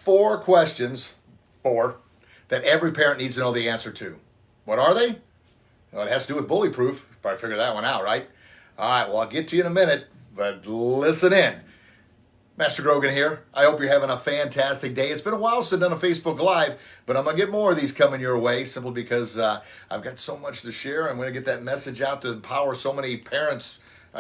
4 questions, that every parent needs to know the answer to. What are they? Well, it has to do with Bully Proof. Probably figured that one out, right? All right, well, I'll get to you in a minute, but listen in. Master Grogan here. I hope you're having a fantastic day. It's been a while since I've done a Facebook Live, but I'm going to get more of these coming your way simply because I've got so much to share. I'm going to get that message out to empower so many parents,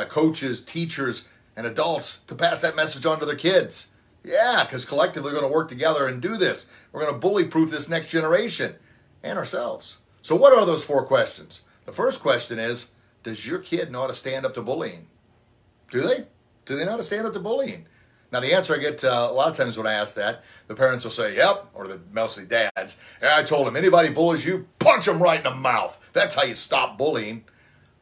coaches, teachers, and adults to pass that message on to their kids. Yeah, because collectively we're going to work together and do this. We're going to bully proof this next generation and ourselves. So what are those 4 questions? The first question is, does your kid know how to stand up to bullying? Do they? Do they know how to stand up to bullying? Now, the answer I get a lot of times when I ask that, the parents will say, yep, or mostly dads. And I told them, anybody bullies you, punch them right in the mouth. That's how you stop bullying.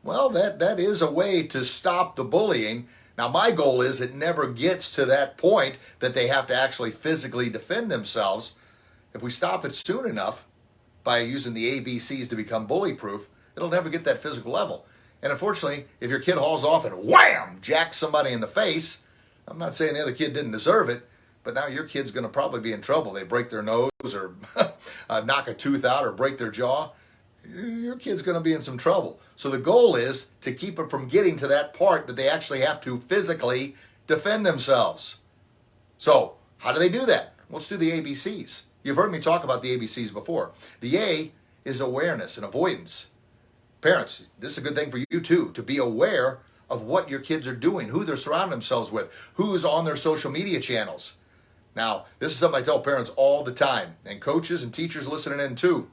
Well, that is a way to stop the bullying. Now, my goal is it never gets to that point that they have to actually physically defend themselves. If we stop it soon enough by using the ABCs to become bully-proof, it'll never get that physical level. And unfortunately, if your kid hauls off and wham, jacks somebody in the face, I'm not saying the other kid didn't deserve it, but now your kid's going to probably be in trouble. They break their nose or knock a tooth out or break their jaw. Your kid's going to be in some trouble. So the goal is to keep it from getting to that part that they actually have to physically defend themselves. So how do they do that? Let's do the ABCs. You've heard me talk about the ABCs before. The A is awareness and avoidance. Parents, this is a good thing for you too, to be aware of what your kids are doing, who they're surrounding themselves with, who's on their social media channels. Now, this is something I tell parents all the time, and coaches and teachers listening in too.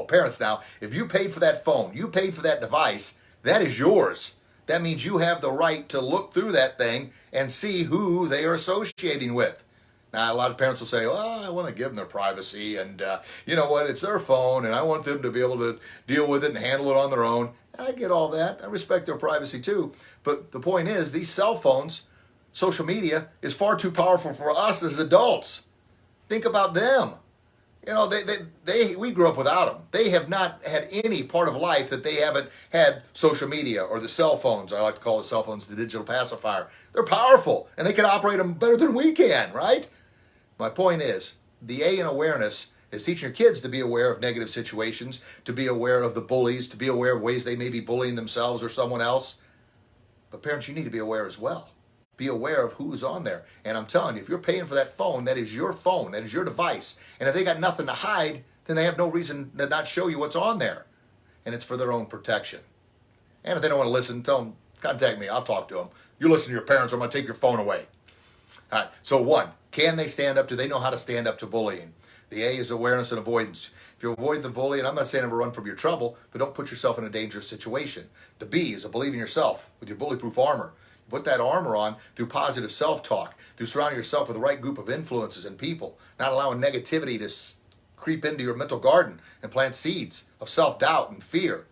Parents now, if you paid for that phone, you paid for that device, that is yours. That means you have the right to look through that thing and see who they are associating with. Now, a lot of parents will say, well, I want to give them their privacy, and you know what, it's their phone, and I want them to be able to deal with it and handle it on their own. I get all that. I respect their privacy too. But the point is, these cell phones, social media, is far too powerful for us as adults. Think about them. You know, we grew up without them. They have not had any part of life that they haven't had social media or the cell phones. I like to call the cell phones the digital pacifier. They're powerful, and they can operate them better than we can, right? My point is, the A in awareness is teaching your kids to be aware of negative situations, to be aware of the bullies, to be aware of ways they may be bullying themselves or someone else. But parents, you need to be aware as well. Be aware of who's on there. And I'm telling you, if you're paying for that phone, that is your phone, that is your device. And if they got nothing to hide, then they have no reason to not show you what's on there. And it's for their own protection. And if they don't want to listen, tell them, contact me. I'll talk to them. You listen to your parents or I'm going to take your phone away. All right, so 1, can they stand up to, they know how to stand up to bullying. The A is awareness and avoidance. If you avoid the bully, and I'm not saying ever run from your trouble, but don't put yourself in a dangerous situation. The B is a believe in yourself with your bully-proof armor. Put that armor on through positive self-talk, through surrounding yourself with the right group of influences and people, not allowing negativity to creep into your mental garden and plant seeds of self-doubt and fear.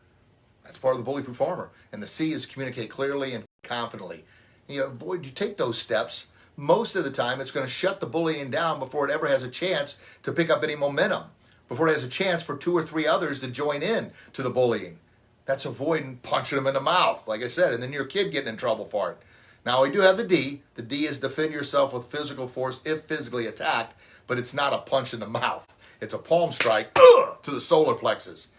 That's part of the bully-proof armor. And the C is communicate clearly and confidently. You take those steps. Most of the time, it's going to shut the bullying down before it ever has a chance to pick up any momentum, before it has a chance for 2 or 3 others to join in to the bullying. That's avoiding punching them in the mouth, like I said, and then your kid getting in trouble for it. Now, we do have the D. The D is defend yourself with physical force if physically attacked, but it's not a punch in the mouth. It's a palm strike to the solar plexus.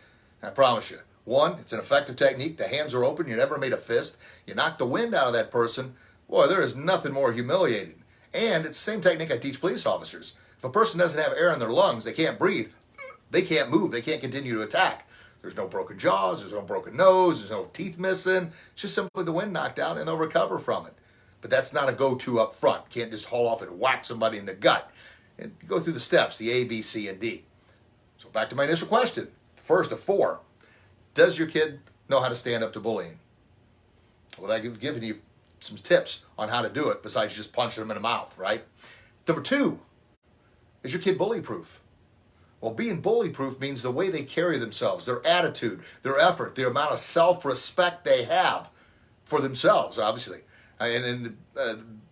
And I promise you, 1, it's an effective technique. The hands are open. You never made a fist. You knock the wind out of that person. Boy, there is nothing more humiliating. And it's the same technique I teach police officers. If a person doesn't have air in their lungs, they can't breathe, they can't move, they can't continue to attack. There's no broken jaws, there's no broken nose, there's no teeth missing. It's just simply the wind knocked out and they'll recover from it. But that's not a go-to up front. You can't just haul off and whack somebody in the gut. And go through the steps, the A, B, C, and D. So back to my initial question. First of 4, does your kid know how to stand up to bullying? Well, I've given you some tips on how to do it besides just punching them in the mouth, right? Number 2, is your kid bully-proof? Well, being bully-proof means the way they carry themselves, their attitude, their effort, the amount of self-respect they have for themselves, obviously. And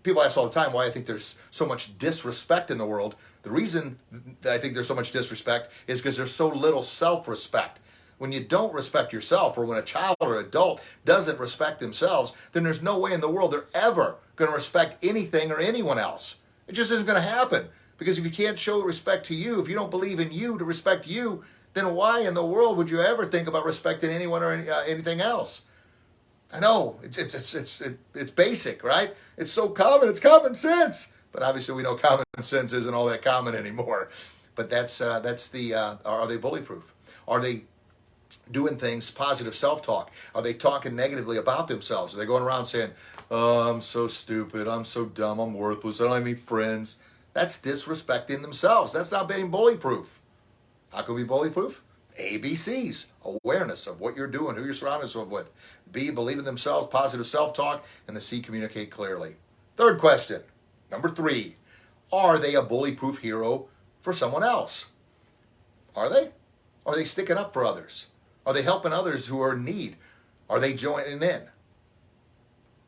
people ask all the time why I think there's so much disrespect in the world. The reason that I think there's so much disrespect is because there's so little self-respect. When you don't respect yourself, or when a child or adult doesn't respect themselves, then there's no way in the world they're ever going to respect anything or anyone else. It just isn't going to happen Because if you can't show respect to you, if you don't believe in you to respect you, then why in the world would you ever think about respecting anyone or anything else? I know it's basic, right? It's so common. It's common sense, but obviously we know common sense isn't all that common anymore. But that's the are they bully proof? Are they doing things positive self-talk? Are they talking negatively about themselves? Are they going around saying, "Oh, I'm so stupid. I'm so dumb. I'm worthless. I don't have any friends"? That's disrespecting themselves. That's not being bully proof. How can we be bully proof? ABCs, awareness of what you're doing, who you're surrounding yourself with. B, believe in themselves, positive self-talk. And the C, communicate clearly. Third question, number 3, are they a bully-proof hero for someone else? Are they? Are they sticking up for others? Are they helping others who are in need? Are they joining in?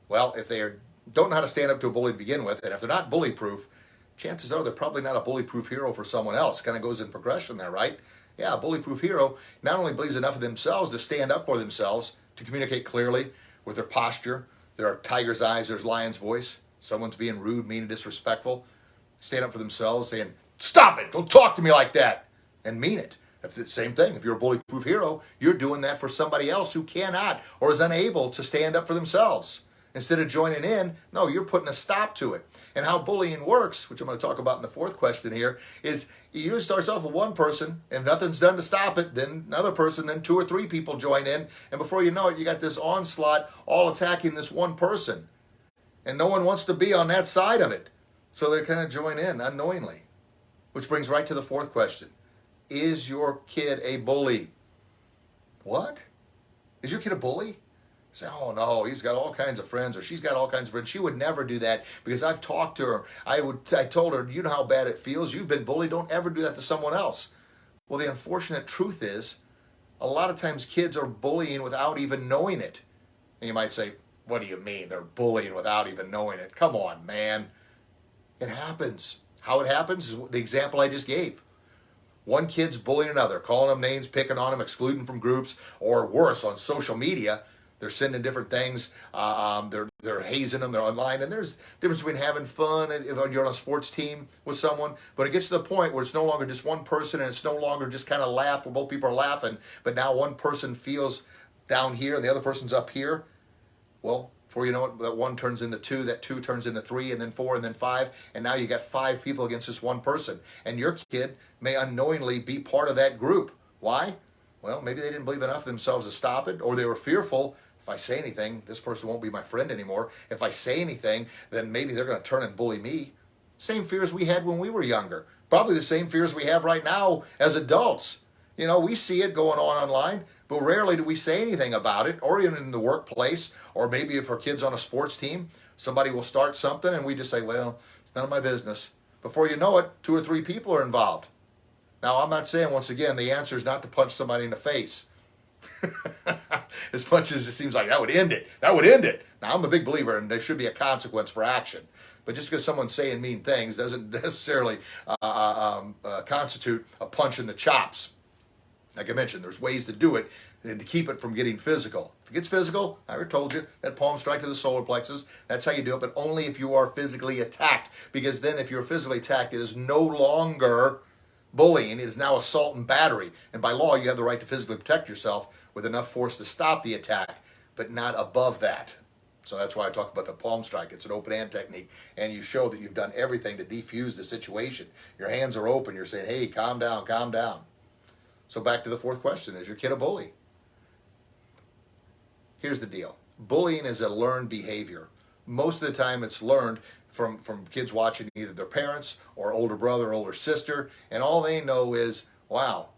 Well, if they don't know how to stand up to a bully to begin with, and if they're not bully-proof, chances are they're probably not a bully-proof hero for someone else. Kind of goes in progression there, right? Yeah, a bully-proof hero not only believes enough of themselves to stand up for themselves, to communicate clearly with their posture. There are tiger's eyes, there's lion's voice. Someone's being rude, mean, and disrespectful. Stand up for themselves, saying, "Stop it, don't talk to me like that," and mean it. If the same thing, if you're a bully-proof hero, you're doing that for somebody else who cannot or is unable to stand up for themselves. Instead of joining in, no, you're putting a stop to it. And how bullying works, which I'm going to talk about in the 4th question here, is it usually starts off with one person. If nothing's done to stop it, then another person, then 2 or 3 people join in. And before you know it, you got this onslaught all attacking this one person. And no one wants to be on that side of it. So they kind of join in unknowingly. Which brings right to the 4th question. Is your kid a bully? What? Is your kid a bully? Say, "Oh no, he's got all kinds of friends," or "She's got all kinds of friends." She would never do that because I've talked to her. I told her, "You know how bad it feels. You've been bullied. Don't ever do that to someone else." Well, the unfortunate truth is, a lot of times kids are bullying without even knowing it. And you might say, "What do you mean they're bullying without even knowing it?" Come on, man. It happens. How it happens is the example I just gave. One kid's bullying another, calling them names, picking on them, excluding from groups, or worse, on social media. They're sending different things. They're hazing them. They're online. And there's a difference between having fun and if you're on a sports team with someone. But it gets to the point where it's no longer just one person and it's no longer just kind of laugh where both people are laughing. But now one person feels down here and the other person's up here. Well, before you know it, that 1 turns into 2, that 2 turns into 3, and then 4, and then 5. And now you got 5 people against this one person. And your kid may unknowingly be part of that group. Why? Well, maybe they didn't believe enough of themselves to stop it, or they were fearful. If I say anything, this person won't be my friend anymore. If I say anything, then maybe they're going to turn and bully me. Same fears we had when we were younger. Probably the same fears we have right now as adults. You know, we see it going on online, but rarely do we say anything about it, or even in the workplace, or maybe if our kid's on a sports team, somebody will start something and we just say, "Well, it's none of my business." Before you know it, 2 or 3 people are involved. Now, I'm not saying, once again, the answer is not to punch somebody in the face. As much as it seems like that would end it. That would end it. Now, I'm a big believer and there should be a consequence for action. But just because someone's saying mean things doesn't necessarily constitute a punch in the chops. Like I mentioned, there's ways to do it and to keep it from getting physical. If it gets physical, I already told you, that palm strike to the solar plexus, that's how you do it, but only if you are physically attacked. Because then if you're physically attacked, it is no longer bullying. It is now assault and battery. And by law, you have the right to physically protect yourself with enough force to stop the attack, but not above that. So that's why I talk about the palm strike. It's an open hand technique, and you show that you've done everything to defuse the situation. Your hands are open. You're saying, "Hey, calm down, calm down." So back to the 4th question. Is your kid a bully? Here's the deal. Bullying is a learned behavior. Most of the time it's learned from kids watching either their parents or older brother or older sister, and all they know is, wow,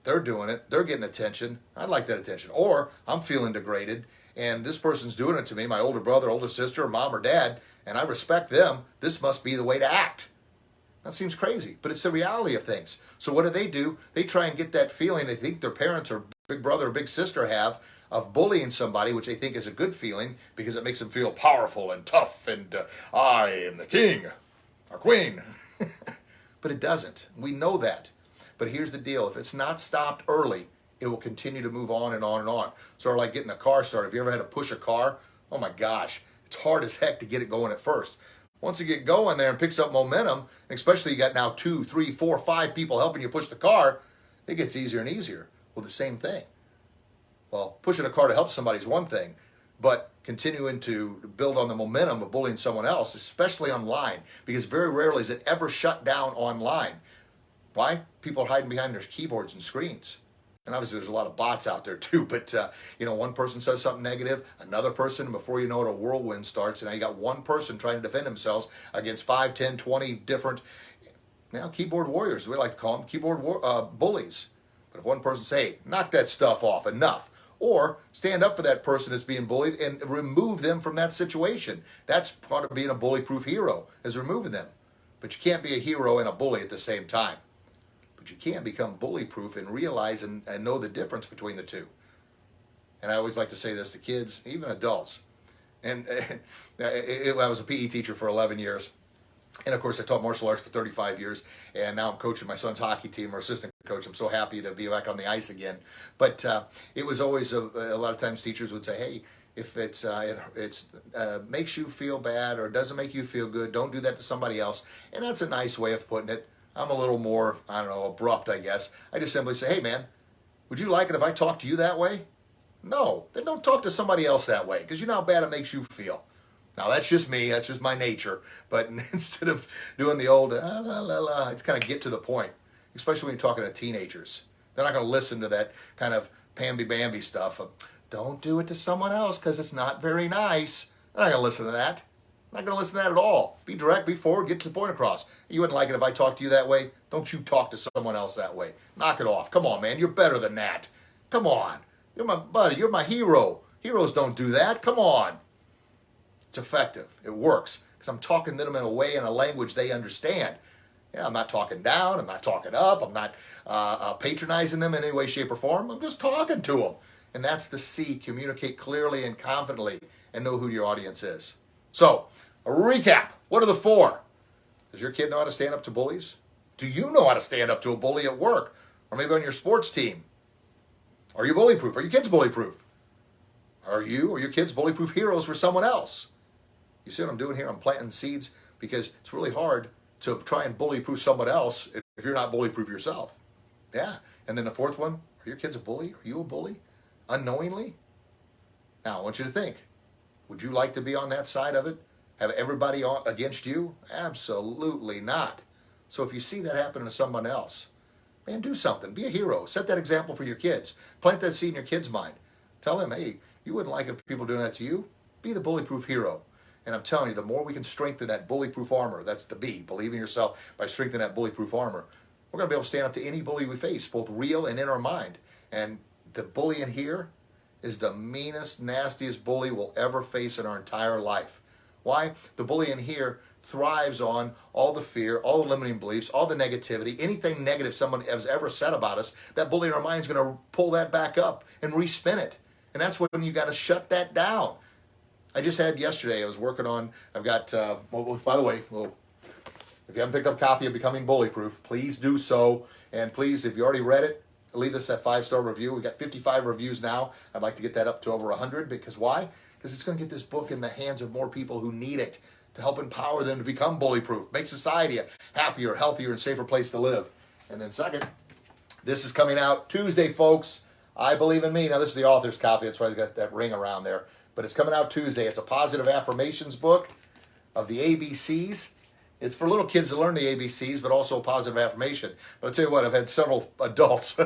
they're doing it. They're getting attention. I'd like that attention. Or I'm feeling degraded, and this person's doing it to me, my older brother, older sister, or mom or dad, and I respect them. This must be the way to act. That seems crazy, but it's the reality of things. So what do? They try and get that feeling they think their parents or big brother or big sister have of bullying somebody, which they think is a good feeling because it makes them feel powerful and tough and I am the king or queen. But it doesn't. We know that. But here's the deal. If it's not stopped early, it will continue to move on and on and on. Sort of like getting a car started. Have you ever had to push a car? Oh my gosh. It's hard as heck to get it going at first. Once you get going there and picks up momentum, especially you got now 2, 3, 4, 5 people helping you push the car, it gets easier and easier. Well, the same thing. Well, pushing a car to help somebody is one thing, but continuing to build on the momentum of bullying someone else, especially online, because very rarely is it ever shut down online. Why? People are hiding behind their keyboards and screens. And obviously there's a lot of bots out there too, but one person says something negative, another person, before you know it, a whirlwind starts, and now you got one person trying to defend themselves against 5, 10, 20 different, keyboard warriors, we like to call them, bullies. But if one person say, hey, knock that stuff off, enough, or stand up for that person that's being bullied and remove them from that situation. That's part of being a bully-proof hero, is removing them. But you can't be a hero and a bully at the same time. But you can become bully-proof and realize and know the difference between the two. And I always like to say this to kids, even adults. And I was a PE teacher for 11 years. And of course, I taught martial arts for 35 years. And now I'm coaching my son's hockey team, or assistant coach. I'm so happy to be back on the ice again. But it was always, a lot of times teachers would say, hey, if it makes you feel bad or doesn't make you feel good, don't do that to somebody else. And that's a nice way of putting it. I'm a little more, abrupt, I guess. I just simply say, hey, man, would you like it if I talk to you that way? No, then don't talk to somebody else that way, because you know how bad it makes you feel. Now, that's just me. That's just my nature. But instead of doing the old, it's kind of get to the point, especially when you're talking to teenagers. They're not going to listen to that kind of pamby-bamby stuff of, don't do it to someone else because it's not very nice. They're not going to listen to that. I'm not going to listen to that at all. Be direct, be forward, get the point across. You wouldn't like it if I talked to you that way? Don't you talk to someone else that way. Knock it off. Come on, man. You're better than that. Come on. You're my buddy. You're my hero. Heroes don't do that. Come on. It's effective. It works. Because I'm talking to them in a way, in a language they understand. I'm not talking down. I'm not talking up. I'm not patronizing them in any way, shape, or form. I'm just talking to them. And that's the C. Communicate clearly and confidently and know who your audience is. So, a recap. What are the 4? Does your kid know how to stand up to bullies? Do you know how to stand up to a bully at work? Or maybe on your sports team? Are you bully-proof? Are your kids bully-proof? Are you or your kids bully-proof heroes for someone else? You see what I'm doing here? I'm planting seeds because it's really hard to try and bully-proof someone else if you're not bully-proof yourself. Yeah. And then the 4th one, are your kids a bully? Are you a bully? Unknowingly? Now, I want you to think. Would you like to be on that side of it? Have everybody against you? Absolutely not. So if you see that happening to someone else, man, do something. Be a hero. Set that example for your kids. Plant that seed in your kids' mind. Tell them, hey, you wouldn't like it if people doing that to you. Be the bully-proof hero. And I'm telling you, the more we can strengthen that bully-proof armor, that's the B, believe in yourself by strengthening that bully-proof armor, we're going to be able to stand up to any bully we face, both real and in our mind. And the bully in here is the meanest, nastiest bully we'll ever face in our entire life. Why? The bully in here thrives on all the fear, all the limiting beliefs, all the negativity, anything negative someone has ever said about us. That bully in our mind is going to pull that back up and respin it. And that's when you got to shut that down. I just had yesterday, I was working on, I've got, by the way, if you haven't picked up a copy of Becoming Bully Proof, please do so. And please, if you already read it, leave us that 5-star review. We've got 55 reviews now. I'd like to get that up to over 100. Because why? Because it's going to get this book in the hands of more people who need it to help empower them to become bully-proof, make society a happier, healthier, and safer place to live. And then second, this is coming out Tuesday, folks. I Believe in Me. Now, this is the author's copy. That's why they got that ring around there. But it's coming out Tuesday. It's a positive affirmations book of the ABCs. It's for little kids to learn the ABCs, but also a positive affirmation. But I'll tell you what, I've had several adults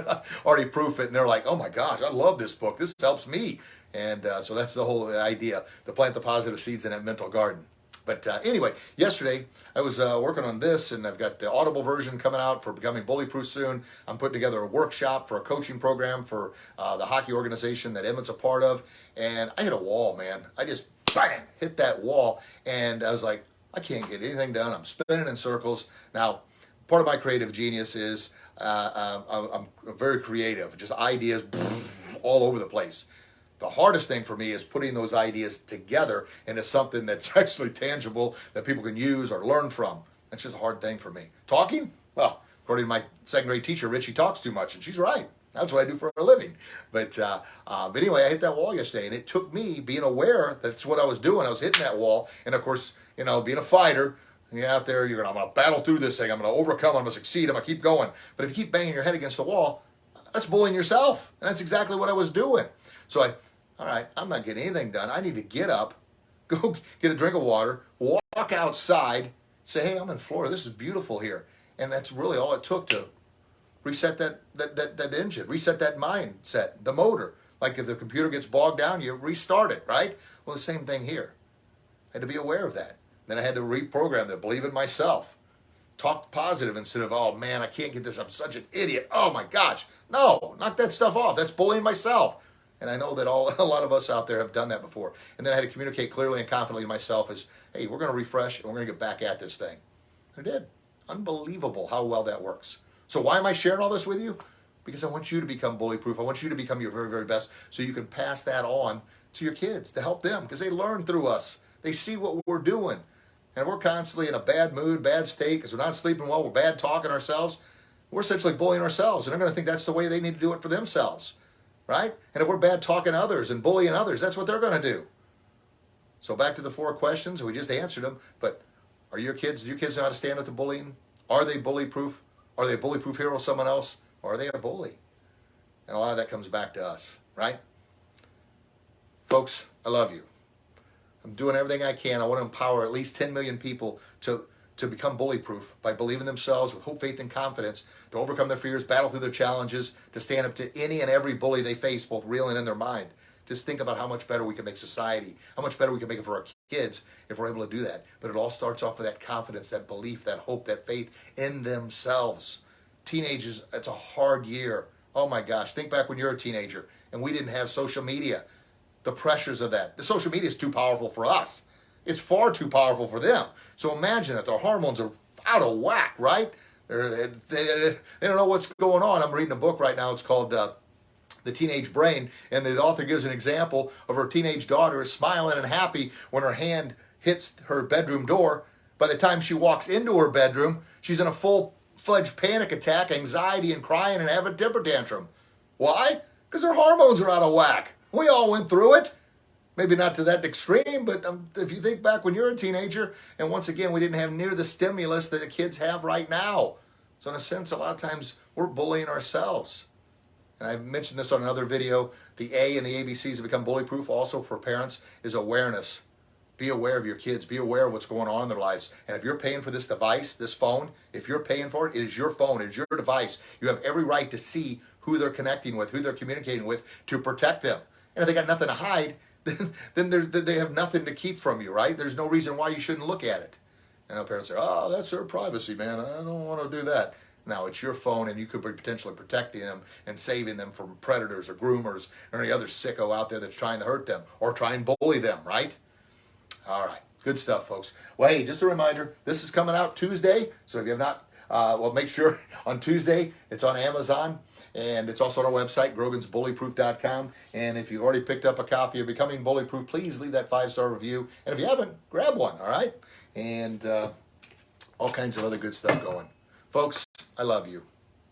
already proof it, and they're like, oh my gosh, I love this book. This helps me. And so that's the whole idea, to plant the positive seeds in that mental garden. But anyway, yesterday I was working on this, and I've got the Audible version coming out for Becoming Bully-Proof soon. I'm putting together a workshop for a coaching program for the hockey organization that Emmett's a part of. And I hit a wall, man. I just, bang, hit that wall. And I was like, I can't get anything done. I'm spinning in circles. Now, part of my creative genius is I'm very creative, just ideas all over the place. The hardest thing for me is putting those ideas together into something that's actually tangible that people can use or learn from. That's just a hard thing for me. Talking? Well, according to my second grade teacher, Richie talks too much, and she's right. That's what I do for a living. But anyway, I hit that wall yesterday, and it took me being aware that's what I was doing. I was hitting that wall, and of course, being a fighter, you're out there, I'm going to battle through this thing. I'm going to overcome. I'm going to succeed. I'm going to keep going. But if you keep banging your head against the wall, that's bullying yourself. And that's exactly what I was doing. So all right, I'm not getting anything done. I need to get up, go get a drink of water, walk outside, say, hey, I'm in Florida. This is beautiful here. And that's really all it took to reset that engine, reset that mindset, the motor. Like if the computer gets bogged down, you restart it, right? Well, the same thing here. I had to be aware of that. Then I had to reprogram that, believe in myself. Talk positive instead of, oh man, I can't get this. I'm such an idiot. Oh my gosh. No, knock that stuff off. That's bullying myself. And I know that a lot of us out there have done that before. And then I had to communicate clearly and confidently to myself as, hey, we're going to refresh and we're going to get back at this thing. I did. Unbelievable how well that works. So why am I sharing all this with you? Because I want you to become bully proof. I want you to become your very, very best so you can pass that on to your kids to help them because they learn through us. They see what we're doing. And if we're constantly in a bad mood, bad state, because we're not sleeping well, we're bad talking ourselves, we're essentially bullying ourselves. And they're going to think that's the way they need to do it for themselves. Right? And if we're bad talking others and bullying others, that's what they're going to do. So back to the 4 questions. We just answered them. But do your kids know how to stand up to bullying? Are they bully proof? Are they a bully proof hero of someone else? Or are they a bully? And a lot of that comes back to us. Right? Folks, I love you. I'm doing everything I can. I want to empower at least 10 million people to become bully proof by believing themselves with hope, faith, and confidence to overcome their fears, battle through their challenges, to stand up to any and every bully they face, both real and in their mind. Just think about how much better we can make society, how much better we can make it for our kids if we're able to do that. But it all starts off with that confidence, that belief, that hope, that faith in themselves. Teenagers, it's a hard year. Oh my gosh, think back when you're a teenager and we didn't have social media. The pressures of that. The social media is too powerful for us. It's far too powerful for them. So imagine that their hormones are out of whack, right? They don't know what's going on. I'm reading a book right now. It's called The Teenage Brain. And the author gives an example of her teenage daughter smiling and happy when her hand hits her bedroom door. By the time she walks into her bedroom, she's in a full-fledged panic attack, anxiety, and crying and having a temper tantrum. Why? Because her hormones are out of whack. We all went through it. Maybe not to that extreme, but if you think back when you're a teenager, and once again, we didn't have near the stimulus that the kids have right now. So in a sense, a lot of times, we're bullying ourselves. And I mentioned this on another video. The A in the ABCs to become bully proof also for parents is awareness. Be aware of your kids. Be aware of what's going on in their lives. And if you're paying for this device, this phone, if you're paying for it, it is your phone. It is your device. You have every right to see who they're connecting with, who they're communicating with to protect them. And if they got nothing to hide, then they have nothing to keep from you, right? There's no reason why you shouldn't look at it. And our parents say, oh, that's their privacy, man. I don't want to do that. Now, it's your phone, and you could be potentially protecting them and saving them from predators or groomers or any other sicko out there that's trying to hurt them or try and bully them, right? All right. Good stuff, folks. Well, hey, just a reminder, this is coming out Tuesday. So if you have not, make sure on Tuesday it's on Amazon. And it's also on our website, grogansbullyproof.com. And if you've already picked up a copy of Becoming Bully Proof, please leave that 5-star review. And if you haven't, grab one, all right? And all kinds of other good stuff going. Folks, I love you.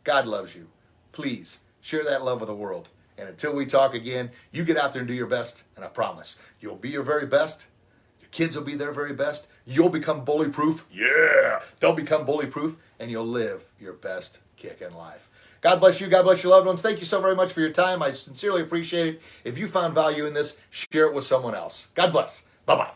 God loves you. Please share that love with the world. And until we talk again, you get out there and do your best. And I promise, you'll be your very best. Your kids will be their very best. You'll become bully proof. Yeah, they'll become bully proof. And you'll live your best kick in life. God bless you. God bless your loved ones. Thank you so very much for your time. I sincerely appreciate it. If you found value in this, share it with someone else. God bless. Bye-bye.